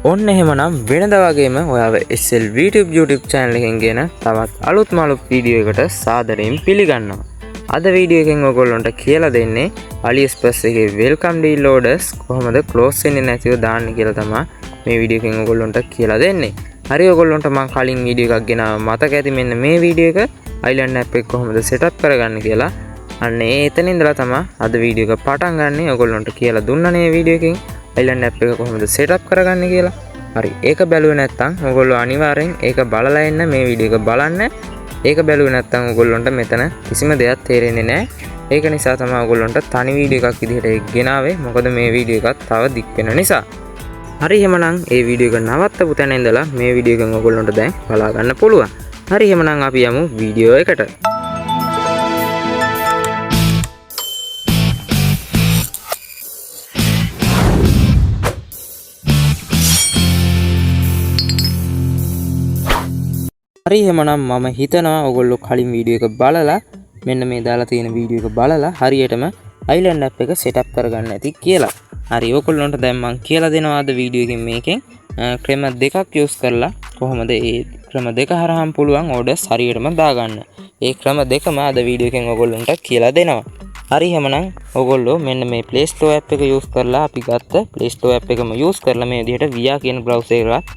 ඔන්න එහෙමනම් වෙනද වගේම ඔයාව SL YouTube channel එකෙන් ගෙන තවත් අලුත් මලුත් වීඩියෝ එකට සාදරයෙන් පිළිගන්නවා. අද වීඩියෝ එකෙන් ඔයගොල්ලන්ට කියලා දෙන්නේ AliExpress එකේ welcome deal orders කොහොමද close වෙන්නේ නැතිව දාන්න කියලා තමයි මේ වීඩියෝ එකෙන් ඔයගොල්ලන්ට කියලා දෙන්නේ. හරි ඔයගොල්ලන්ට මම කලින් වීඩියෝ එකක් ගෙනාවා මතක ඇති මෙන්න මේ වීඩියෝ එක Island app එක කොහොමද setup කරගන්න කියලා. අන්න එතන ඉඳලා තමයි අද වීඩියෝ එක පටන් ගන්න. ඔයගොල්ලන්ට කියලා දුන්නානේ මේ වීඩියෝ එකෙන් Island app එක කොහොමද setup කරගන්න කියලා. හරි ඒක බැලුවේ නැත්නම් ඔයගොල්ලෝ අනිවාර්යෙන් ඒක බලලා එන්න මේ වීඩියෝ එක බලන්න. ඒක බැලුවේ නැත්නම් ඔයගොල්ලන්ට මෙතන කිසිම දෙයක් තේරෙන්නේ නැහැ. ඒක නිසා තමයි ඔයගොල්ලන්ට තනි වීඩියෝ එකක් විදිහට ගෙනාවේ. මොකද මේ වීඩියෝ එකත් තව දික් වෙන නිසා. හරි එහෙමනම් මේ වීඩියෝ එක නවත්තපු තැන ඉඳලා මේ වීඩියෝ එකෙන් ඔයගොල්ලන්ට දැන් බලා ගන්න පුළුවන්. හරි එහෙමනම් අපි යමු වීඩියෝ එකට. හරි එහෙමනම් මම හිතනවා ඔයගොල්ලෝ කලින් වීඩියෝ එක බලලා මෙන්න මේ දාලා තියෙන වීඩියෝ එක බලලා හරියටම Island app එක setup කරගන්න ඇති කියලා. හරි ඔයගොල්ලන්ට දැන් මම කියලා දෙනවා අද වීඩියෝ එකෙන් මේකෙන් ක්‍රම දෙකක් use කරලා කොහොමද ඒ ක්‍රම දෙක හරහාම පුළුවන් orders හරියටම දාගන්න. ඒ ක්‍රම දෙකම අද වීඩියෝ එකෙන් ඔයගොල්ලන්ට කියලා දෙනවා. හරි එහෙමනම් ඔයගොල්ලෝ මෙන්න මේ Play Store app එක use කරලා අපි ගත්ත Play Store app එකම use කරලා මේ විදිහට Via කියන browser එකත්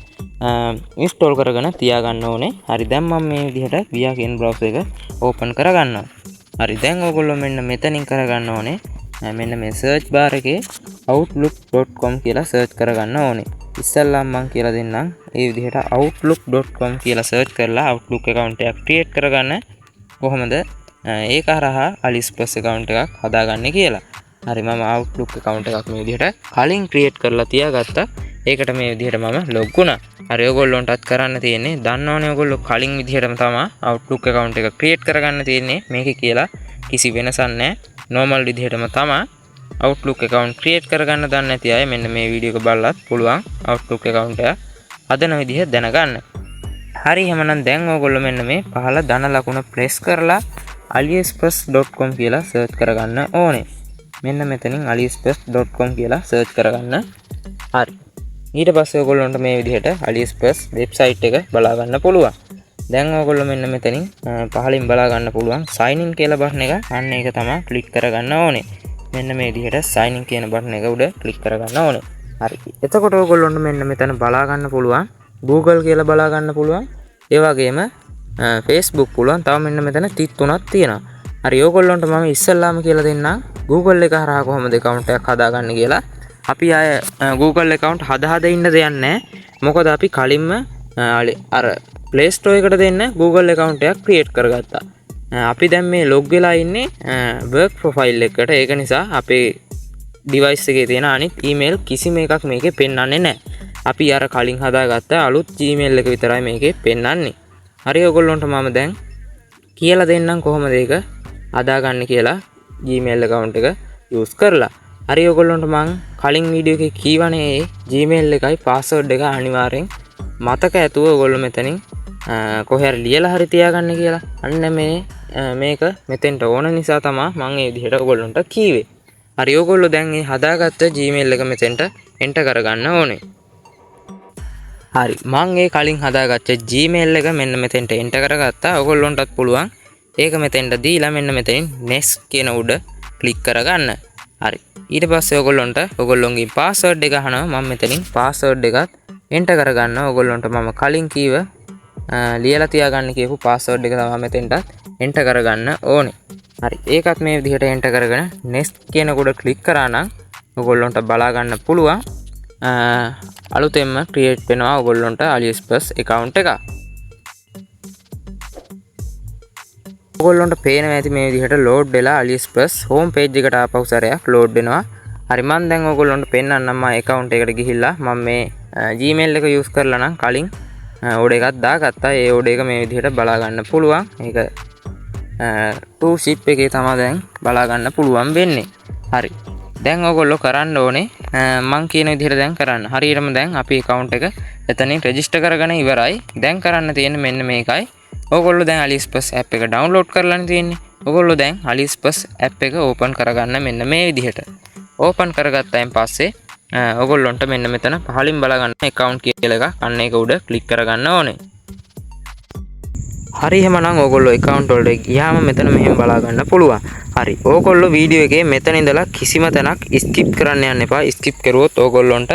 install කරගෙන තියාගන්න ඕනේ. හරි දැන් මම මේ විදිහට Via කියන browser එක open කරගන්නවා. හරි දැන් ඔයගොල්ලෝ මෙන්න මෙතනින් කරගන්න ඕනේ. මෙන්න මේ search bar එකේ outlook.com කියලා search කරගන්න ඕනේ. ඉස්සල්ලාම මම කියලා දෙන්නම්. ඒ විදිහට outlook.com කියලා search කරලා outlook account එකක් create කරගන්න කොහොමද ඒක හරහා AliExpress account එකක් හදාගන්නේ කියලා. හරි මම outlook account එකක් මේ විදිහට කලින් create කරලා තියාගත්තා. ඒකට මේ විදිහට මම log වුණා. හරි ඔයගොල්ලන්ටත් කරන්න තියෙන්නේ දන්නවනේ ඔයගොල්ලෝ කලින් විදිහටම තමයි outlook account එක create කරගන්න තියෙන්නේ මේකේ කියලා කිසි වෙනසක් නැහැ. normal විදිහටම තමයි outlook account create කරගන්න දන්නේ නැති අය මෙන්න මේ වීඩියෝ එක බලලත් පුළුවන් outlook account එක හදන විදිහ දැනගන්න. හරි එහෙනම් දැන් ඔයගොල්ලෝ මෙන්න මේ පහළ ධන ලකුණ press කරලා aliexpress.com කියලා search කරගන්න ඕනේ. මෙන්න මෙතනින් aliexpress.com කියලා search කරගන්න. හරි ඊට පස්සේ ඔයගොල්ලන්ට මේ විදිහට AliExpress වෙබ්සයිට් එක බලා ගන්න පුළුවන්. දැන් ඔයගොල්ලෝ මෙන්න මෙතනින් පහලින් බලා ගන්න පුළුවන් sign in කියලා බටන් එක. අන්න ඒක තමයි ක්ලික් කරගන්න ඕනේ. මෙන්න මේ විදිහට sign in කියන බටන් එක උඩ ක්ලික් කරගන්න ඕනේ. හරි. එතකොට ඔයගොල්ලන්ට මෙන්න මෙතන බලා ගන්න පුළුවන් Google කියලා බලා ගන්න පුළුවන්. ඒ වගේම Facebook පුළුවන්. තව මෙන්න මෙතන 33ක් තියෙනවා. හරි ඔයගොල්ලන්ට මම ඉස්සල්ලාම කියලා දෙන්නම් Google එක හරහා කොහොමද account එකක් හදාගන්නේ කියලා. අපි ආය Google account හදා ඉන්න දෙයක් නැහැ. මොකද අපි කලින්ම අර Play Store එකට දෙන්න Google account එකක් create කරගත්තා. අපි දැන් මේ log වෙලා ඉන්නේ work profile එකට. ඒක නිසා අපේ device එකේ තියෙන අනිත් email කිසිම එකක් මේකේ පෙන්වන්නේ නැහැ. අපි අර කලින් හදාගත්ත අලුත් Gmail එක විතරයි මේකේ පෙන්වන්නේ. හරි ඔයගොල්ලන්ට මම දැන් කියලා දෙන්නම් කොහොමද ඒක හදාගන්නේ කියලා Gmail account එක use කරලා. හරි ඔයගොල්ලන්ට මම කලින් වීඩියෝ එකේ කීවනේ Gmail එකයි password එක අනිවාර්යෙන් මතක ඇතුව ඔයගොල්ලෝ මෙතනින් කොහේ හරි ලියලා හරි තියාගන්න කියලා. අන්න මේක මෙතෙන්ට ඕන නිසා තමයි මම මේ විදිහට ඔයගොල්ලන්ට කීවේ. හරි ඔයගොල්ලෝ දැන් මේ හදාගත්ත Gmail එක මෙතෙන්ට enter කරගන්න ඕනේ. හරි මම මේ කලින් හදාගත්ත Gmail එක මෙන්න මෙතෙන්ට enter කරගත්තා. ඔයගොල්ලන්ටත් පුළුවන් ඒක මෙතෙන්ට දීලා මෙන්න මෙතනින් next කියන උඩ click කරගන්න. හරි ඊට පස්සේ ඔයගොල්ලන්ට ඔයගොල්ලොන්ගේ password එක අහනවා. මම මෙතනින් password එකත් enter කරගන්න. ඔයගොල්ලන්ට මම කලින් කීව ලියලා තියාගන්න කියපු password එක තමයි මෙතෙන්ට enter කරගන්න ඕනේ. හරි ඒකත් මේ විදිහට enter කරගෙන next කියන උඩ click කරා නම් ඔයගොල්ලන්ට බලා ගන්න පුළුවන් අලුතෙන්ම create වෙනවා ඔයගොල්ලන්ට AliExpress account එක. ඔයගොල්ලන්ට පේනවා ඇති මේ විදිහට load වෙලා AliExpress home page එකට ආපහු සැරයක් load වෙනවා. හරි මම දැන් ඔයගොල්ලන්ට පෙන්නන්නම් මම account එකට ගිහිල්ලා මම මේ Gmail එක use කරලා නම් කලින් order එකක් දාගත්තා. ඒ order එක මේ විදිහට බලා ගන්න පුළුවන්. ඒක to ship එකේ තමයි දැන් බලා ගන්න පුළුවන් වෙන්නේ. හරි දැන් ඔයගොල්ලෝ කරන්න ඕනේ මම කියන විදිහට දැන් කරන්න. හරියටම දැන් අපි account එක එතනින් register කරගෙන ඉවරයි. දැන් කරන්න තියෙන්නේ මෙන්න මේකයි. ඔයගොල්ලෝ දැන් AliExpress app එක download කරලානේ තියෙන්නේ. ඔයගොල්ලෝ දැන් AliExpress app එක open කරගන්න මෙන්න මේ විදිහට. open කරගත්තායින් පස්සේ ඔයගොල්ලන්ට මෙන්න මෙතන පහලින් බලා ගන්න account කියලා එකක් අන්න ඒක උඩ ක්ලික් කරගන්න ඕනේ. හරි එහෙමනම් ඕගොල්ලෝ account වලට ගියාම මෙතන මෙහෙම බලා ගන්න පුළුවන්. හරි. ඕගොල්ලෝ වීඩියෝ එකේ මෙතන ඉඳලා කිසිම තැනක් skip කරන්න යන්න එපා. skip කරුවොත් ඕගොල්ලන්ට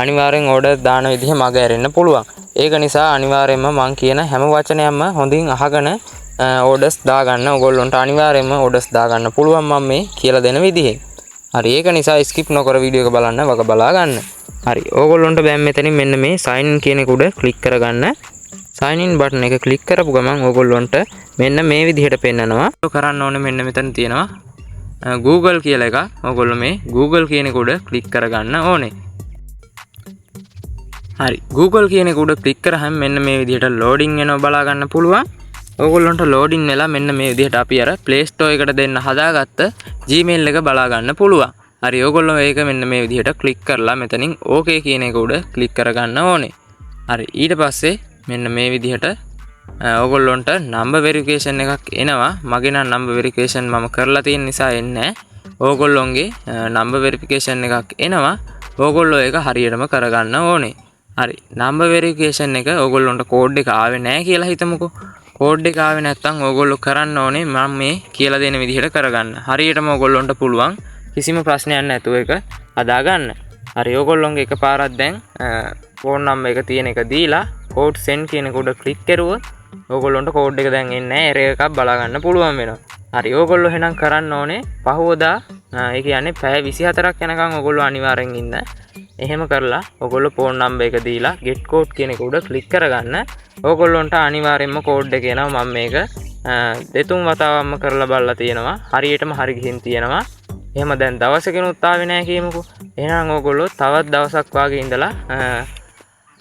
අනිවාර්යෙන් order දාන විදිහ මග ඇරෙන්න පුළුවන්. ඒක නිසා අනිවාර්යෙන්ම මම කියන හැම වචනයක්ම හොඳින් අහගෙන orders දාගන්න. ඕගොල්ලන්ට අනිවාර්යෙන්ම orders දාගන්න පුළුවන් මම මේ කියලා දෙන විදිහේ. හරි. ඒක නිසා skip නොකර වීඩියෝ එක බලන්න වග බලා ගන්න. හරි. ඕගොල්ලන්ට දැන් මෙතනින් මෙන්න මේ sign in කියන එක උඩ ක්ලික් කරගන්න. sign in button එක ක්ලික් කරපු ගමන් ඕගොල්ලන්ට මෙන්න මේ විදිහට පෙන්නනවා. කරන්න ඕනේ මෙන්න මෙතන තියෙනවා Google කියලා එක. ඕගොල්ලෝ මේ Google කියන එක උඩ ක්ලික් කරගන්න ඕනේ. හරි. Google කියන එක උඩ ක්ලික් කරාම මෙන්න මේ විදිහට loading වෙනවා බලා ගන්න පුළුවන්. ඕගොල්ලන්ට loading වෙලා මෙන්න මේ විදිහට අපි අර Play Store එකට දෙන්න හදාගත්ත Gmail එක බලා ගන්න පුළුවන්. හරි. ඕගොල්ලෝ ඒක මෙන්න මේ විදිහට ක්ලික් කරලා මෙතනින් okay කියන එක උඩ ක්ලික් කරගන්න ඕනේ. හරි. ඊට පස්සේ මෙන්න මේ විදිහට ඕගොල්ලොන්ට number verification එකක් එනවා. මගේ නම් number verification මම කරලා තියෙන නිසා එන්නේ නැහැ. ඕගොල්ලොන්ගේ number verification එකක් එනවා. ඕගොල්ලෝ ඒක හරියටම කරගන්න ඕනේ. හරි. number verification එක ඕගොල්ලොන්ට code එක ආවේ නැහැ කියලා හිතමුකෝ. code එක ආවේ නැත්නම් ඕගොල්ලෝ කරන්න ඕනේ මම මේ කියලා දෙන විදිහට කරගන්න. හරියටම ඕගොල්ලොන්ට පුළුවන් කිසිම ප්‍රශ්නයක් නැතුව ඒක හදාගන්න. හරි. ඕගොල්ලොන්ගේ එකපාරක් දැන් phone number එක තියෙන එක දීලා code send කියන එක උඩ click කරුවොත් ඕගොල්ලන්ට code එක දැන් එන්නේ නැහැ. error එකක් බලා ගන්න පුළුවන් වෙනවා. හරි. ඕගොල්ලෝ එහෙනම් කරන්න ඕනේ පහවදා ඒ කියන්නේ පැය 24ක් යනකම් ඕගොල්ලෝ අනිවාර්යෙන් ඉන්න. එහෙම කරලා ඕගොල්ලෝ phone number එක දීලා get code කියන එක උඩ click කරගන්න. ඕගොල්ලන්ට අනිවාර්යෙන්ම code එක එනවා. මම මේක දෙතුන් වතාවක්ම කරලා බලලා තියෙනවා. හරියටම හරි ගිහින් තියෙනවා. එහෙම දැන් දවසකිනුත් ආවේ නැහැ කියමුකෝ. එහෙනම් ඕගොල්ලෝ තවත් දවසක් වාගේ ඉඳලා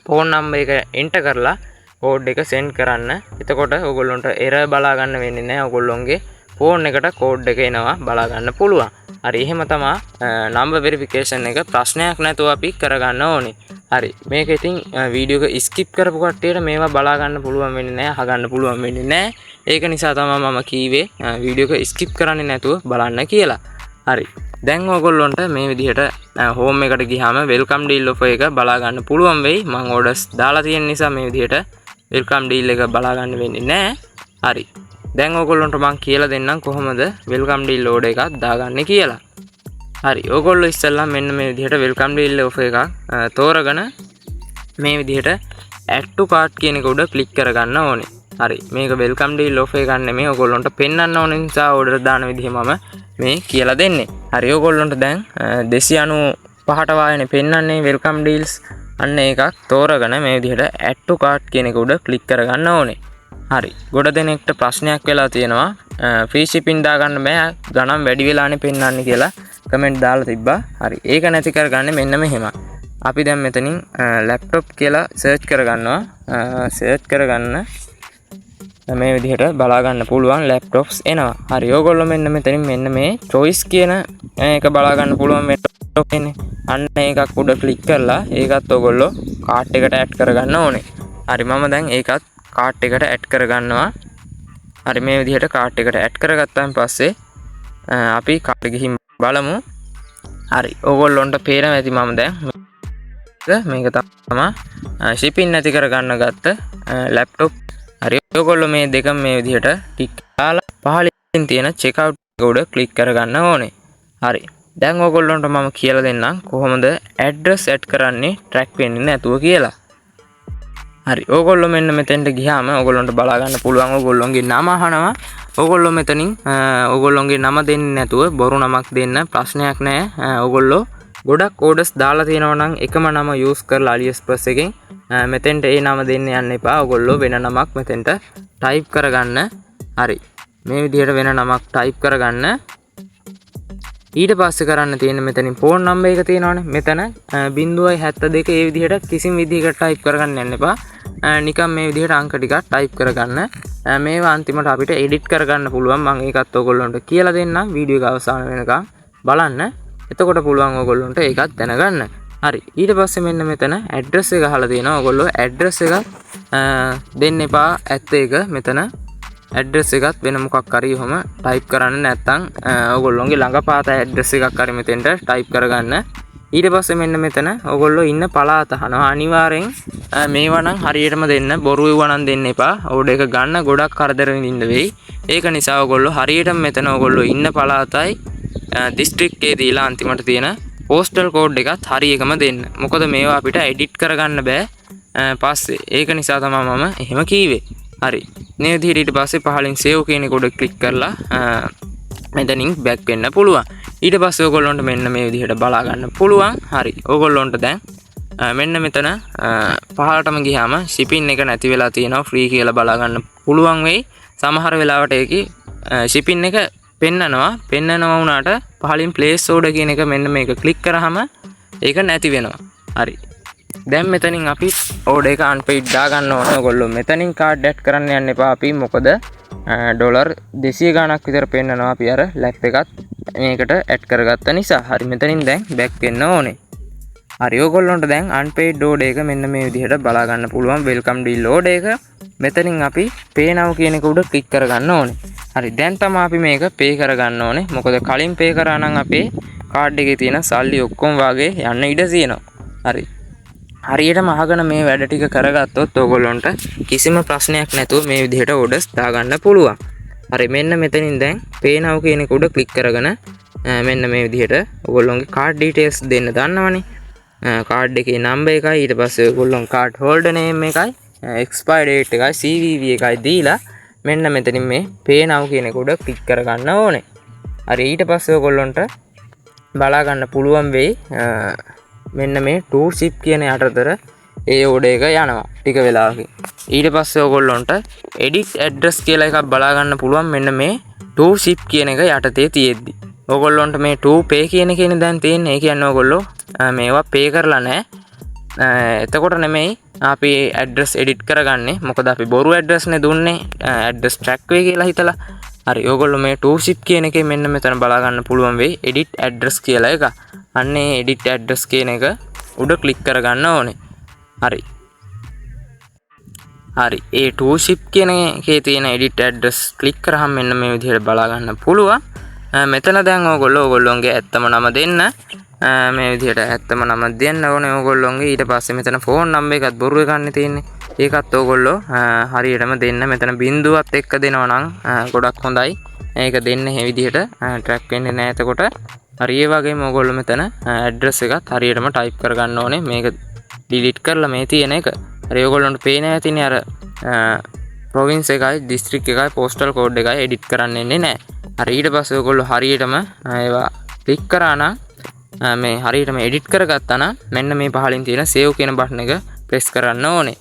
phone number එක enter කරලා code එක send කරන්න. එතකොට ඕගොල්ලන්ට error බලා ගන්න වෙන්නේ නැහැ. ඕගොල්ලොන්ගේ phone එකට code එක එනවා බලා ගන්න පුළුවන්. හරි. එහෙම තමයි number verification එක ප්‍රශ්නයක් නැතුව අපි කරගන්න ඕනේ. හරි. මේක ඉතින් වීඩියෝ එක skip කරපු කට්ටියට මේවා බලා ගන්න පුළුවන් වෙන්නේ නැහැ. අහගන්න පුළුවන් වෙන්නේ නැහැ. ඒක නිසා තමයි මම කීවේ වීඩියෝ එක skip කරන්නේ නැතුව බලන්න කියලා. හරි. දැන් ඕගොල්ලන්ට මේ විදිහට home එකට ගියාම welcome deal offer එක බලා ගන්න පුළුවන් වෙයි. මම orders දාලා තියෙන නිසා මේ විදිහට welcome deal එක බලා ගන්න වෙන්නේ නැහැ. හරි. දැන් ඕගොල්ලන්ට මම කියලා දෙන්නම් කොහොමද welcome deal order එකක් දාගන්නේ කියලා. හරි. ඕගොල්ලෝ ඉස්සෙල්ලා මෙන්න මේ විදිහට welcome deal offer එකක් තෝරගෙන මේ විදිහට add to cart කියන එක උඩ click කරගන්න ඕනේ. හරි. මේක welcome deal offer එකක් නෙමෙයි. ඕගොල්ලන්ට පෙන්වන්න ඕන නිසා order දාන විදිහ මම මේ කියලා දෙන්නේ. හරි. ඕගොල්ලන්ට දැන් 295ට වායනේ පෙන්වන්නේ welcome deals අන්න එකක් තෝරගෙන මේ විදිහට add to cart කියන එක උඩ click කරගන්න ඕනේ. හරි. ගොඩ දෙනෙක්ට ප්‍රශ්නයක් වෙලා තියෙනවා free shipping දාගන්න බෑ ගණන් වැඩි වෙලානේ පෙන්වන්නේ කියලා කමෙන්ට් දාලා තිබ්බා. හරි. ඒක නැති කරගන්නේ මෙන්න මෙහෙම. අපි දැන් මෙතනින් laptop කියලා search කරගන්නවා. search කරගන්න මේ විදිහට බලා ගන්න පුළුවන් laptops එනවා. හරි. ඕගොල්ලෝ මෙන්න මෙතනින් මෙන්න මේ choice කියන එක බලා ගන්න පුළුවන් laptop එන්නේ. අන්න එකක් උඩ click කරලා ඒකත් ඕගොල්ලෝ cart එකට add කරගන්න ඕනේ. හරි. මම දැන් ඒකත් cart එකට add කරගන්නවා. හරි. මේ විදිහට cart එකට add කරගත්තාන් පස්සේ අපි cart ගිහින් බලමු. හරි. ඕගොල්ලොන්ට පේනවා ඇති මම දැන් මේක තමයි shipping නැති කරගන්න ගත්ත laptop. හරි. ඔයගොල්ලෝ මේ දෙකම මේ විදිහට ටික් කරලා පහලින් තියෙන check out එක උඩ click කරගන්න ඕනේ. හරි. දැන් ඔයගොල්ලන්ට මම කියලා දෙන්නම් කොහොමද address add කරන්නේ track වෙන්නේ නැතුව කියලා. හරි. ඕගොල්ලෝ මෙන්න මෙතෙන්ට ගියාම ඕගොල්ලන්ට බලා ගන්න පුළුවන් ඕගොල්ලොන්ගේ නම අහනවා. ඕගොල්ලෝ මෙතනින් ඕගොල්ලොන්ගේ නම දෙන්නේ නැතුව බොරු නමක් දෙන්න ප්‍රශ්නයක් නැහැ. ඕගොල්ලෝ ගොඩක් orders දාලා තියෙනවා නම් එකම නම use කරලා AliExpress එකෙන් මෙතෙන්ට ඒ නම දෙන්න යන්න එපා. ඕගොල්ලෝ වෙන නමක් මෙතෙන්ට type කරගන්න. හරි. මේ විදිහට වෙන නමක් type කරගන්න. ඊට පස්සේ කරන්න තියෙන මෙතනින් phone number එක තියෙනවනේ. මෙතන 0.72 ඒ විදිහට කිසිම විදිහකට type කරගන්න යන්න එපා. නිකන් මේ විදිහට අංක ටිකක් type කරගන්න. මේවා අන්තිමට අපිට edit කරගන්න පුළුවන්. මම ඒකත් ඕගොල්ලන්ට කියලා දෙන්නම් වීඩියෝ එක අවසාන වෙනකම් බලන්න. එතකොට පුළුවන් ඕගොල්ලන්ට ඒකත් දැනගන්න. හරි. ඊට පස්සේ මෙන්න මෙතන address එක අහලා තියෙනවා. ඕගොල්ලෝ address එක දෙන්න එපා. ඇත්ත එක මෙතන address එකත් වෙන මොකක් හරි ඔහම type කරන්න නැත්නම් ඕගොල්ලෝගේ ළඟපාත address එකක් හරි මෙතෙන්ට type කරගන්න. ඊට පස්සේ මෙන්න මෙතන ඔයගොල්ලෝ ඉන්න පළාත අහනවා. අනිවාර්යෙන් මේවා නම් හරියටම දෙන්න. බොරු වුණා නම් දෙන්න එපා. ඕඩර් එක ගන්න ගොඩක් කරදර විඳින්න වෙයි. ඒක නිසා ඔයගොල්ලෝ හරියටම මෙතන ඔයගොල්ලෝ ඉන්න පළාතයි දිස්ත්‍රික් එකේ දීලා අන්තිමට තියෙන පෝස්ටල් කෝඩ් එකත් හරියටම දෙන්න. මොකද මේවා අපිට එඩිට් කරගන්න බෑ පස්සේ. ඒක නිසා තමයි මම එහෙම කීවේ. හරි. මේ විදිහට ඊට පස්සේ පහලින් සේව් කියන එක උඩ ක්ලික් කරලා මෙතනින් බෑක් වෙන්න පුළුවන්. ඊට පස්සේ ඔයගොල්ලන්ට මෙන්න මේ විදිහට බලා ගන්න පුළුවන්. හරි. ඔයගොල්ලන්ට දැන් මෙන්න මෙතන පහළටම ගියාම shipping එක නැති වෙලා තියෙනවා free කියලා බලා ගන්න පුළුවන් වෙයි. සමහර වෙලාවට ඒකේ shipping එක පෙන්නනවා වුණාට පහලින් place order කියන එක මෙන්න මේක ක්ලික් කරාම ඒක නැති වෙනවා. හරි. දැන් මෙතනින් අපි order එක unpaid දා ගන්න ඕන. ඔයගොල්ලෝ මෙතනින් card add කරන්න යන්න එපා. අපි මොකද ඩොලර් 200 ගණක් විතර පෙන්නනවා අපි අර ලැප් එකත් මේකට ඇඩ් කරගත්ත නිසා. හරි. මෙතනින් දැන් බෑක් වෙන්න ඕනේ. හරි. ඔයගොල්ලන්ට දැන් unpaid order එක මෙන්න මේ විදිහට බලා ගන්න පුළුවන්. welcome deal order එක. මෙතනින් අපි pay now කියන එක උඩ ක්ලික් කරගන්න ඕනේ. හරි. දැන් තමයි අපි මේක pay කරගන්න ඕනේ. මොකද කලින් pay කරා නම් අපේ card එකේ තියෙන සල්ලි ඔක්කොම වාගේ යන්න ඉඩ තියෙනවා. හරි. හරියටම අහගෙන මේ වැඩ ටික කරගත්තොත් ඔයගොල්ලන්ට කිසිම ප්‍රශ්නයක් නැතුව මේ විදිහට orders දාගන්න පුළුවන්. හරි. මෙන්න මෙතනින් දැන් pay now කියන එක උඩ ක්ලික් කරගෙන මෙන්න මේ විදිහට ඔයගොල්ලන්ගේ card details දෙන්න දන්නවනේ. card එකේ number එකයි ඊට පස්සේ ඔයගොල්ලන් card holder name එකයි expire date එකයි CVV එකයි දීලා මෙන්න මෙතනින් මේ pay now කියන එක උඩ ක්ලික් කරගන්න ඕනේ. හරි. ඊට පස්සේ ඔයගොල්ලන්ට බලා ගන්න පුළුවන් වෙයි මෙන්න මේ to ship කියන යටතර ඒ order එක යනවා ටික වෙලාවකින්. ඊට පස්සේ ඔයගොල්ලන්ට edit address කියලා එකක් බලා ගන්න පුළුවන් මෙන්න මේ to ship කියන එක යටතේ තියෙද්දි. ඔයගොල්ලන්ට මේ to pay කියන එකනේ දැන් තියෙන්නේ. ඒ කියන්නේ ඔයගොල්ලෝ මේවා pay කරලා නැහැ. එතකොට නෙමෙයි අපි address edit කරගන්නේ. මොකද අපි බොරු address නේ දුන්නේ address track වේ කියලා හිතලා. හරි. ඔයගොල්ලෝ මේ to ship කියන එකේ මෙන්න මෙතන බලා ගන්න පුළුවන් වෙයි edit address කියලා එක. අන්නේ edit address කියන එක උඩ ක්ලික් කරගන්න ඕනේ. හරි. හරි. ඒ to ship කියන එකේ තියෙන edit address ක්ලික් කරාම මෙන්න මේ විදිහට බලා ගන්න පුළුවන්. මෙතන දැන් ඔයගොල්ලෝගේ ඇත්තම නම දෙන්න. මේ විදිහට ඇත්තම නම දෙන්න ඕනේ ඔයගොල්ලෝගේ. ඊට පස්සේ මෙතන ෆෝන් නම්බර් එකත් බොරු එකන්නේ තියෙන්නේ. ඒකත් ඔයගොල්ලෝ හරියටම දෙන්න. මෙතන බිංදුවත් එක්ක දෙනවා නම් ගොඩක් හොඳයි. ඒක දෙන්න මේ විදිහට ට්‍රැක් වෙන්නේ නැහැ. එතකොට හරි. ඒ වගේම ඔයගොල්ලෝ මෙතන ඇඩ්‍රස් එකත් හරියටම ටයිප් කරගන්න ඕනේ. මේක ඩිලීට් කරලා මේ තියෙන එක. හරි. ඔයගොල්ලන්ට පේන්නේ නැතිනේ අර ප්‍රොවින්ස් එකයි දිස්ත්‍රික් එකයි පෝස්ටල් කෝඩ් එකයි එඩිට් කරන්න එන්නේ නැහැ. හරි. ඊට පස්සේ ඔයගොල්ලෝ හරියටම ඒවා ක්ලික් කරා නම් මේ හරියටම එඩිට් කරගත්තා නම් මෙන්න මේ පහලින් තියෙන save කියන බටන් එක press කරන්න ඕනේ.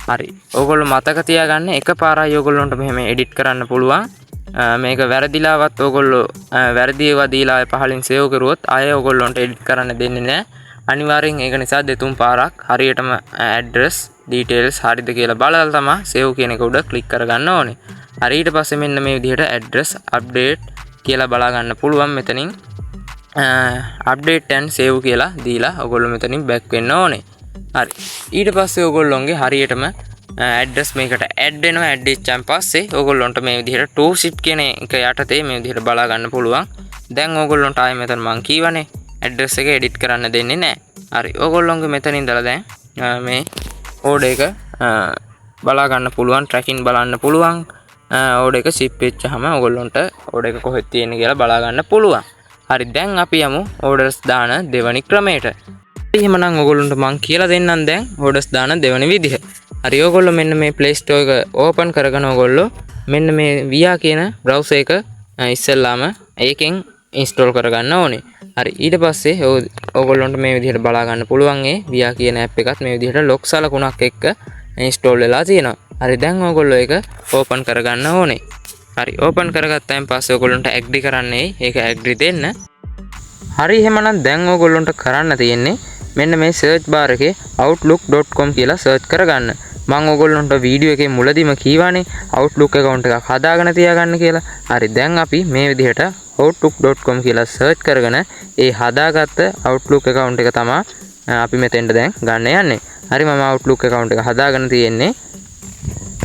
හරි. ඔයගොල්ලෝ මතක තියාගන්න එකපාරයි ඔයගොල්ලන්ට මෙහෙම එඩිට් කරන්න පුළුවන්. මේක වැරදිලාවත් ඔයගොල්ලෝ වැරදි ඒවා දීලා පහලින් save කරුවොත් ආයෙ ඔයගොල්ලන්ට එඩිට් කරන්න දෙන්නේ නැහැ. අනිවාර්යෙන් ඒක නිසා දෙතුන් පාරක් හරියටම address details හරිද කියලා බලලා තමයි save කියන එක උඩ ක්ලික් කරගන්න ඕනේ. හරි. ඊට පස්සේ මෙන්න මේ විදිහට address update කියලා බලා ගන්න පුළුවන්. මෙතනින් update and save කියලා දීලා ඔයගොල්ලෝ මෙතනින් back වෙන්න ඕනේ. හරි. ඊට පස්සේ ඔයගොල්ලෝගේ හරියටම address මේකට add වෙනවා. add වෙච්චාන් පස්සේ ඔයගොල්ලන්ට මේ විදිහට to ship කියන එක යටතේ මේ විදිහට බලා ගන්න පුළුවන්. දැන් ඔයගොල්ලන්ට ආයෙ මෙතන මං කීවනේ address එක edit කරන්න දෙන්නේ නැහැ. හරි. ඔයගොල්ලෝගේ මෙතන ඉඳලා දැන් මේ order එක බලා ගන්න පුළුවන්. tracking බලන්න පුළුවන්. order එක ship වෙච්චාම ඔයගොල්ලන්ට order එක කොහෙද තියෙන්නේ කියලා බලා ගන්න පුළුවන්. හරි. දැන් අපි යමු orders දාන දෙවනි ක්‍රමයට. එහෙමනම් ඔයගොල්ලන්ට මං කියලා දෙන්නම් දැන් orders දාන දෙවනි විදිහ. හරි. ඔයගොල්ලෝ මෙන්න මේ Play Store එක open කරගෙන ඔයගොල්ලෝ මෙන්න මේ Via කියන browser එක ඉස්සෙල්ලාම ඒකෙන් install කරගන්න ඕනේ. හරි. ඊට පස්සේ ඔයගොල්ලන්ට මේ විදිහට බලා ගන්න පුළුවන් ඒ Via කියන app එකත් මේ විදිහට lock සලකුණක් එක්ක install වෙලා තියෙනවා. හරි. දැන් ඔයගොල්ලෝ ඒක open කරගන්න ඕනේ. හරි. open කරගත්තාන් පස්සේ ඔයගොල්ලන්ට agree කරන්නේ ඒක agree දෙන්න. හරි. එහෙමනම් දැන් ඔයගොල්ලන්ට කරන්න තියෙන්නේ මෙන්න මේ search bar එකේ outlook.com කියලා search කරගන්න. මම ඔයගොල්ලන්ට වීඩියෝ එකේ මුලදීම කීවානේ Outlook account එකක් හදාගෙන තියාගන්න කියලා. හරි. දැන් අපි මේ විදිහට outlook.com කියලා search කරගෙන ඒ හදාගත්ත Outlook account එක තමයි අපි මෙතෙන්ට දැන් ගන්න යන්නේ. හරි. මම Outlook account එක හදාගෙන තියෙන්නේ.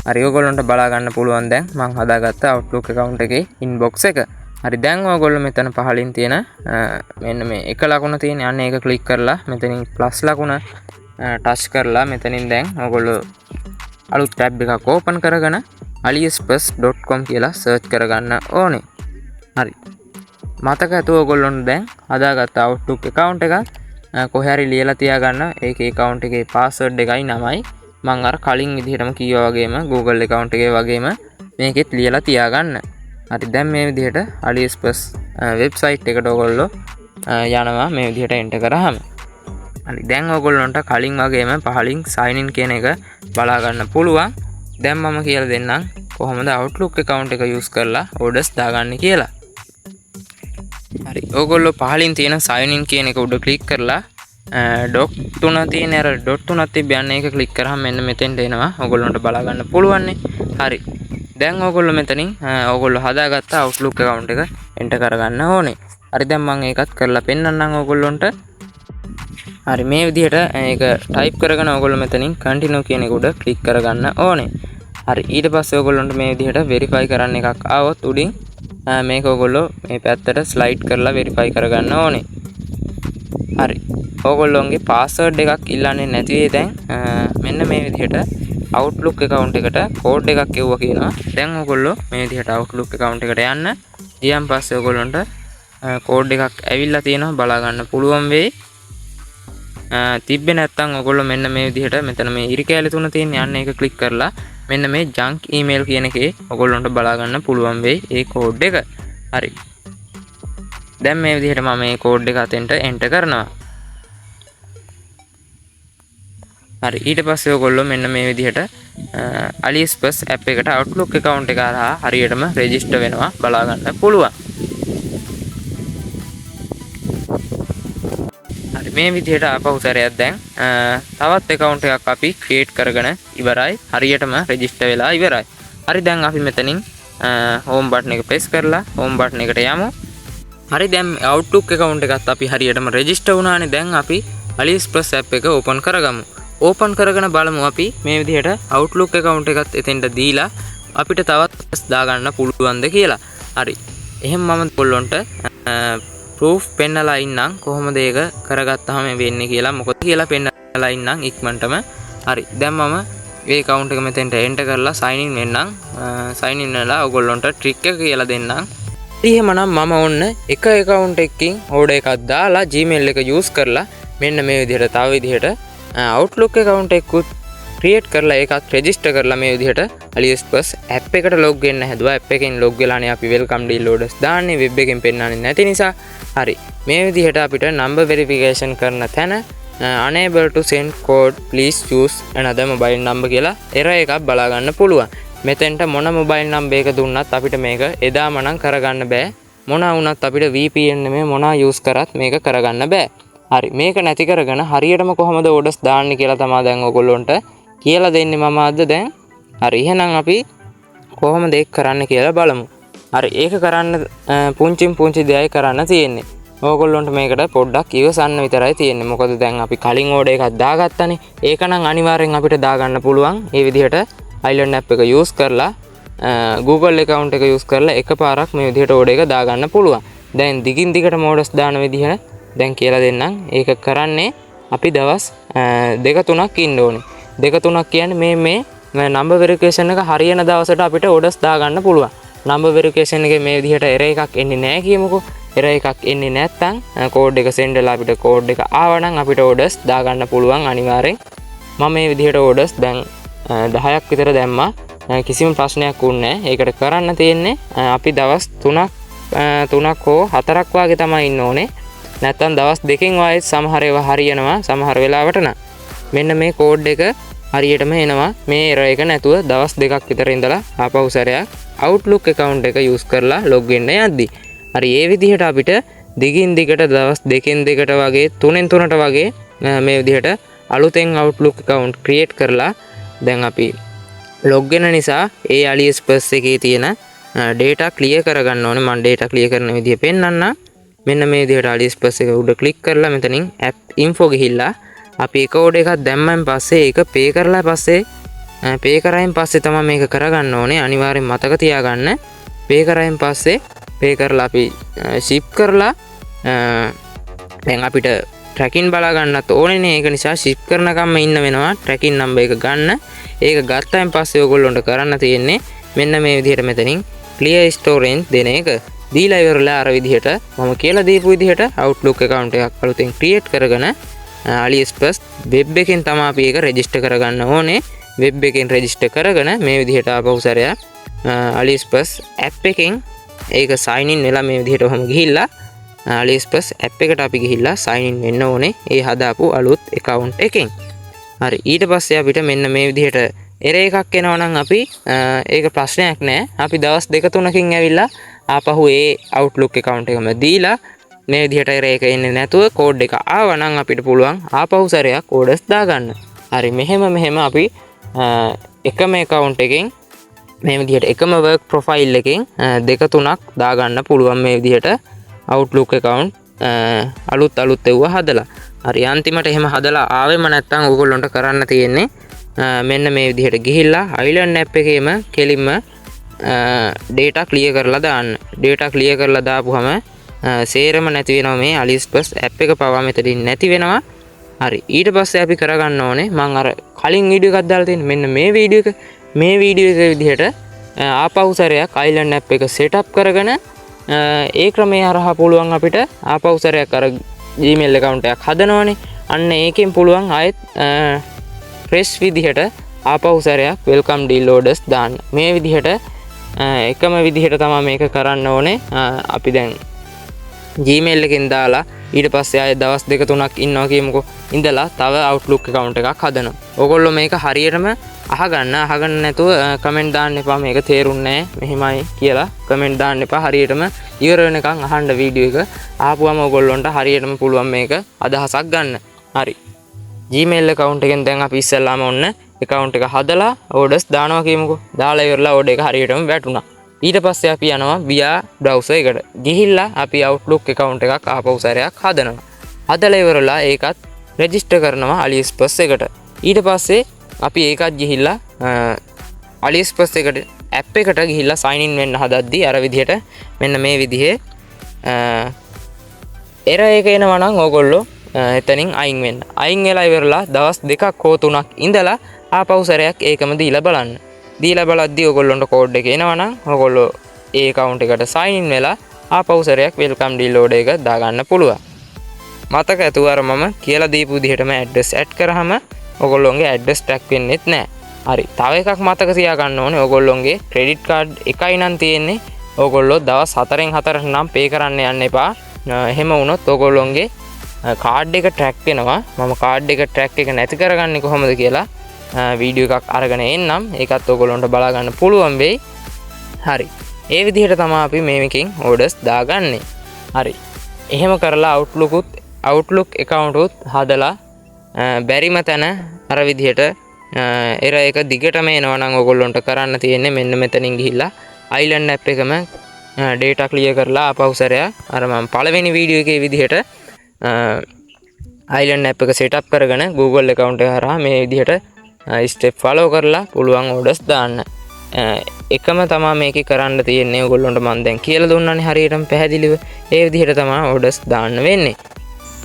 හරි. ඔයගොල්ලන්ට බලා ගන්න පුළුවන් දැන් මම හදාගත්ත Outlook account එකේ inbox එක. හරි දැන් ඔයගොල්ලෝ මෙතන පහලින් තියෙන මෙන්න මේ එක ලකුණ තියෙන අන්න ඒක ක්ලික් කරලා මෙතනින් ප්ලස් ලකුණ ටච් කරලා මෙතනින් දැන් ඔයගොල්ලෝ අලුත් ටැබ් එකක් ඕපන් කරගෙන aliexpress.com කියලා සර්ච් කරගන්න ඕනේ. හරි. මතක ඇතුව ඔයගොල්ලොන්ට දැන් හදාගත්ත Outlook account එක කොහේ හරි ලියලා තියාගන්න. ඒකේ account එකේ password එකයි නමයි මම අර කලින් විදිහටම කිව්වා වගේම Google account එකේ වගේම මේකෙත් ලියලා තියාගන්න. හරි දැන් මේ විදිහට AliExpress වෙබ්සයිට් එකට ඔයගොල්ලෝ යනවා මේ විදිහට එන්ටර් කරාම. හරි දැන් ඔයගොල්ලන්ට කලින් වගේම පහලින් sign in කියන එක බලා ගන්න පුළුවන්. දැන් මම කියලා දෙන්නම් කොහොමද Outlook account එක use කරලා orders දාගන්නේ කියලා. හරි ඔයගොල්ලෝ පහලින් තියෙන sign in කියන එක උඩ ක්ලික් කරලා ඩොක් තුන තියෙන අර ඩොට් තුනක් තිබ්බයන් ඒක ක්ලික් කරාම මෙන්න මෙතෙන්ට එනවා. ඔයගොල්ලන්ට බලා ගන්න පුළුවන් නේ. හරි දැන් ඔයගොල්ලෝ මෙතනින් ඔයගොල්ලෝ හදාගත්ත Outlook account එක enter කරගන්න ඕනේ. හරි දැන් මම ඒකත් කරලා පෙන්නන්නම් ඔයගොල්ලන්ට. හරි මේ විදිහට ඒක ටයිප් කරගෙන ඔයගොල්ලෝ මෙතනින් continue කියන එක උඩ ක්ලික් කරගන්න ඕනේ. හරි ඊට පස්සේ ඔයගොල්ලන්ට මේ විදිහට verify කරන්න එකක් ආවොත් උඩින් මේක ඔයගොල්ලෝ මේ පැත්තට ස්ලයිඩ් කරලා verify කරගන්න ඕනේ. හරි ඔයගොල්ලෝගේ password එකක් ඉල්ලන්නේ නැති වෙයි දැන් මෙන්න මේ විදිහට Outlook account එකට code එකක් එවුවා කියනවා. දැන් ඔයගොල්ලෝ මේ විදිහට Outlook account එකට යන්න. ගියන් පස්සේ ඔයගොල්ලන්ට code එකක් ඇවිල්ලා තියෙනවා බලා ගන්න පුළුවන් වෙයි. තිබ්බේ නැත්නම් ඔයගොල්ලෝ මෙන්න මේ විදිහට මෙතන මේ ඉරි කැලේ තුන තියෙන යන්න ඒක ක්ලික් කරලා මෙන්න මේ junk email කියන එකේ ඔයගොල්ලන්ට බලා ගන්න පුළුවන් වෙයි ඒ code එක. හරි. දැන් මේ විදිහට මම මේ code එක අතෙන්ට enter කරනවා. හරි ඊට පස්සේ ඔයගොල්ලෝ මෙන්න මේ විදිහට AliExpress app එකට Outlook account එක හරහා හරියටම register වෙනවා බලා ගන්න පුළුවන්. හරි මේ විදිහට ආපහු සැරයක් දැන් තවත් account එකක් අපි create කරගෙන ඉවරයි. හරියටම register වෙලා ඉවරයි. හරි දැන් අපි මෙතනින් home button එක press කරලා home button එකට යමු. හරි දැන් Outlook account එකත් අපි හරියටම register වුණානේ. දැන් අපි AliExpress app එක open කරගමු. open කරගෙන බලමු අපි මේ විදිහට Outlook account එකත් එතෙන්ට දීලා අපිට තවත් දාගන්න පුළුවන්ද කියලා. හරි. එහෙනම් මම ඔයගොල්ලන්ට proof පෙන්නලා ඉන්නම් කොහොමද ඒක කරගත්තාම වෙන්නේ කියලා. මොකද කියලා පෙන්නලා ඉන්නම් ඉක්මනටම. හරි. දැන් මම මේ account එක මෙතෙන්ට enter කරලා sign in වෙන්නම්. sign in වෙලා ඔයගොල්ලන්ට trick එක කියලා දෙන්නම්. එහෙමනම් මම ඔන්න එක account එකකින් order එකක් දාලා Gmail එක use කරලා මෙන්න මේ විදිහට තව විදිහට Outlook account එකකුත් create කරලා ඒකත් register කරලා මේ විදිහට AliExpress app එකට log වෙන්න හැදුවා. app එකෙන් log වෙලානේ අපි welcome deal orders දාන්නේ web එකෙන් පෙන්නන්නේ නැති නිසා. හරි මේ විදිහට අපිට number verification කරන තැන unable to send code please choose another mobile number කියලා error එකක් බලා ගන්න පුළුවන්. මෙතෙන්ට මොන mobile number එක දුන්නත් අපිට මේක එදාම නම් කරගන්න බෑ. මොනවා වුණත් අපිට VPN නෙමෙයි මොනවා use කරත් මේක කරගන්න බෑ. හරි මේක නැති කරගෙන හරියටම කොහොමද orders දාන්නේ කියලා තමයි දැන් ඔයගොල්ලන්ට කියලා දෙන්නේ මම අද දැන්. හරි එහෙනම් අපි කොහොමද ඒක කරන්න කියලා බලමු. හරි ඒක කරන්න පුංචි දෙයයි කරන්න තියෙන්නේ. ඕගොල්ලන්ට මේකට පොඩ්ඩක් ඉවසන්න විතරයි තියෙන්නේ. මොකද දැන් අපි කලින් ඕඩර් එකක් දාගත්තානේ. ඒක නම් අනිවාර්යෙන් අපිට දාගන්න පුළුවන්. මේ විදිහට Island app එක use කරලා Google account එක use කරලා එකපාරක් මේ විදිහට ඕඩර් එක දාගන්න පුළුවන්. දැන් දිගින් දිගටම orders දාන විදිහ දැන් කියලා දෙන්නම්. ඒක කරන්නේ අපි දවස් 2-3ක් ඉන්න ඕනේ. 2-3ක් කියන්නේ මේ number verification එක හරියන දවසට අපිට orders දාගන්න පුළුවන්. number verification එකේ මේ විදිහට error එකක් එන්නේ නැහැ කියමුකෝ. error එකක් එන්නේ නැත්නම් code එක send වෙලා අපිට code එක ආවනම් අපිට orders දාගන්න පුළුවන් අනිවාර්යෙන්. මම මේ විදිහට orders දැන් 10ක් විතර දැම්මා. කිසිම ප්‍රශ්නයක් වුණේ නැහැ. ඒකට කරන්න තියෙන්නේ අපි දවස් 3ක් හෝ 4ක් වගේ තමයි ඉන්න ඕනේ. නැත්නම් දවස් 2කින් වයිස් සමහර ඒවා හරියනවා සමහර වෙලාවට නෑ. මෙන්න මේ කෝඩ් එක හරියටම එනවා මේ error එක නැතුව දවස් 2ක් විතර ඉඳලා ආපහු සැරයක් Outlook account එක use කරලා log වෙන්න යද්දි. හරි ඒ විදිහට අපිට දිගින් දිගට දවස් 2කින් 2ට වගේ 3න් 3ට වගේ මේ විදිහට අලුතෙන් Outlook account create කරලා දැන් අපි log වෙන නිසා ඒ AliExpress එකේ තියෙන data clear කරගන්න ඕනේ. මම data clear කරන විදිහ පෙන්නන්නම්. මෙන්න මේ විදිහට AliExpress එක උඩ ක්ලික් කරලා මෙතනින් app info ගිහිල්ලා අපි එක order එකක් දැම්මන් පස්සේ ඒක pay කරලා පස්සේ pay කරායින් පස්සේ තමයි මේක කරගන්න ඕනේ. අනිවාර්යෙන් මතක තියාගන්න. pay කරායින් පස්සේ පේ කරලා අපි ෂිප් කරලා දැන් අපිට ට්‍රැකින් බලා ගන්නත් ඕනේනේ. ඒක නිසා ෂිප් කරනකම්ම ඉන්න වෙනවා ට්‍රැකින් නම්බර් එක ගන්න. ඒක ගත්තාන් පස්සේ ඔයගොල්ලන්ට කරන්න තියෙන්නේ මෙන්න මේ විදිහට මෙතනින් clear storage දෙන එක. දීලා ඉවරලා අර විදිහට මම කියලා දීපු විදිහට Outlook account එකක් අලුතෙන් create කරගෙන AliExpress web එකෙන් තමයි අපි ඒක register කරගන්න ඕනේ. web එකෙන් register කරගෙන මේ විදිහට ආපහු සැරයක් AliExpress app එකෙන් ඒක sign in වෙලා මේ විදිහට ඔහම ගිහිල්ලා AliExpress app එකට අපි ගිහිල්ලා sign in වෙන්න ඕනේ ඒ හදාපු අලුත් account එකෙන්. හරි ඊට පස්සේ අපිට මෙන්න මේ විදිහට error එකක් එනවා නම් අපි ඒක ප්‍රශ්නයක් නෑ. අපි දවස් 2-3කින් ඇවිල්ලා ආපහු ඒ Outlook account එකම දීලා මේ විදිහට error එක එන්නේ නැතුව කෝඩ් එක ආවා නම් අපිට පුළුවන් ආපහු සැරයක් orders දාගන්න. හරි මෙහෙම අපි එකම account එකෙන් මේ විදිහට එකම work profile එකෙන් 2-3ක් දාගන්න පුළුවන් මේ විදිහට Outlook account අලුත් ඒවා හදලා. හරි අන්තිමට එහෙම හදලා ආවෙම නැත්නම් ඕගොල්ලන්ට කරන්න තියෙන්නේ මෙන්න මේ විදිහට ගිහිල්ලා Island app එකේම කෙලින්ම data clear කරලා දාන්න. data clear කරලා දාපුවම සේරම නැති වෙනවා මේ AliExpress app එක පවා මෙතනින් නැති වෙනවා. හරි ඊට පස්සේ අපි කරගන්න ඕනේ මම අර කලින් වීඩියෝ එකක් දාලා තියෙන මෙන්න මේ වීඩියෝ එක විදිහට ආපහු සැරයක් Island app එක setup කරගෙන ඒ ක්‍රමයේ හරහා පුළුවන් අපිට ආපහු සැරයක් අර Gmail account එකක් හදනවනේ. අන්න ඒකෙන් පුළුවන් ආයෙත් fresh විදිහට ආපහු සැරයක් welcome deal orders දාන්න. මේ විදිහට එකම විදිහට තමයි මේක කරන්න ඕනේ. අපි දැන් Gmail එකෙන් දාලා ඊට පස්සේ ආයෙ දවස් 2-3ක් ඉන්නවා කියමුකෝ. ඉඳලා තව Outlook account එකක් හදනවා. ඕගොල්ලෝ මේක හරියටම අහගන්න නැතුව කමෙන්ට් දාන්න එපා. මේක තේරුන්නේ නැහැ මෙහිමයි කියලා කමෙන්ට් දාන්න එපා. හරියටම ඉවර වෙනකන් අහන්න වීඩියෝ එක. ආපුවම ඕගොල්ලන්ට හරියටම පුළුවන් මේක අදහසක් ගන්න. හරි. Gmail account එකෙන් දැන් අපි ඉස්සෙල්ලාම ඔන්න account එක හදලා orders දානවා කියමුකෝ. දාලා ඉවරලා order එක හරියටම වැටුණා. ඊට පස්සේ අපි යනවා via browser එකට. ගිහිල්ලා අපි Outlook account එකක් ආපහු සැරයක් හදනවා. හදලා ඉවරලා ඒකත් register කරනවා AliExpress එකට. ඊට පස්සේ අපි ඒකත් ගිහිල්ලා AliExpress එකට app එකට ගිහිල්ලා sign in වෙන්න හදද්දී අර විදිහට මෙන්න මේ විදිහේ error එක එනවා නම් ඕගොල්ලෝ එතනින් අයින් වෙන්න. අයින් වෙලා ඉවරලා දවස් 2ක් හෝ 3ක් ඉඳලා ආපහු සැරයක් ඒකම දීලා බලන්න. දීලා බලද්දී ඕගොල්ලන්ට කෝඩ් එක එනවා නම් ඕගොල්ලෝ ඒ account එකට sign in වෙලා ආපහු සැරයක් welcome deal order එක දාගන්න පුළුවන්. මතක ඇතුව අර මම කියලා දීපු විදිහටම address add කරාම ඕගොල්ලෝගේ address track වෙන්නෙත් නැහැ. හරි. තව එකක් මතක තියාගන්න ඕනේ ඕගොල්ලෝගේ credit card එකයි නම් තියෙන්නේ. ඕගොල්ලෝ දවස් 4න් 4 නම් pay කරන්න යන්න එපා. එහෙම වුණොත් ඕගොල්ලෝගේ කාඩ් එක ට්‍රැක් වෙනවා. මම කාඩ් එක ට්‍රැක් එක නැති කරගන්නේ කොහොමද කියලා වීඩියෝ එකක් අරගෙන එන්නම්. ඒකත් ඔයගොල්ලන්ට බලා ගන්න පුළුවන් වෙයි. හරි. ඒ විදිහට තමයි අපි මේකෙන් orders දාගන්නේ. හරි. එහෙම කරලා Outlook account උත් හදලා බැරිම තැන අර විදිහට error එක දිගටම එනවා නම් ඔයගොල්ලන්ට කරන්න තියෙන්නේ මෙන්න මෙතනින් ගිහිල්ලා Island app එකම data clear කරලා ආපහු සැරයක් අර මම පළවෙනි වීඩියෝ එකේ විදිහට Island app එක setup කරගෙන Google account එක හරහා මේ විදිහට step follow කරලා පුළුවන් orders දාන්න. එකම තමයි මේකේ කරන්න තියෙන්නේ. ඔයගොල්ලන්ට මම දැන් කියලා දුන්නානේ හරියටම පැහැදිලිව. ඒ විදිහට තමයි orders දාන්න වෙන්නේ.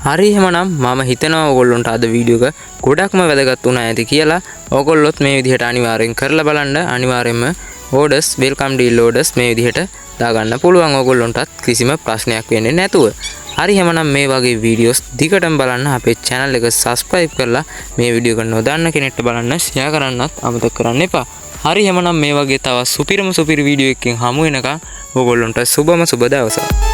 හරි එහෙමනම් මම හිතනවා ඔයගොල්ලන්ට අද වීඩියෝ එක ගොඩක්ම වැදගත් වුණා ඇති කියලා. ඔයගොල්ලොත් මේ විදිහට අනිවාර්යෙන් කරලා බලන්න. අනිවාර්යෙන්ම orders welcome deal orders මේ විදිහට දාගන්න පුළුවන් ඔයගොල්ලන්ටත් කිසිම ප්‍රශ්නයක් වෙන්නේ නැතුව. හරි එහෙමනම් මේ වගේ වීඩියෝස් දිගටම බලන්න අපේ channel එක subscribe කරලා මේ වීඩියෝ එක නොදන්න කෙනෙක්ට බලන්න share කරන්නත් අමතක කරන්න එපා. හරි එහෙමනම් මේ වගේ තවත් සුපිරි වීඩියෝ එකකින් හමු වෙනකම් ඔයගොල්ලන්ට සුබම සුබ දවසක්.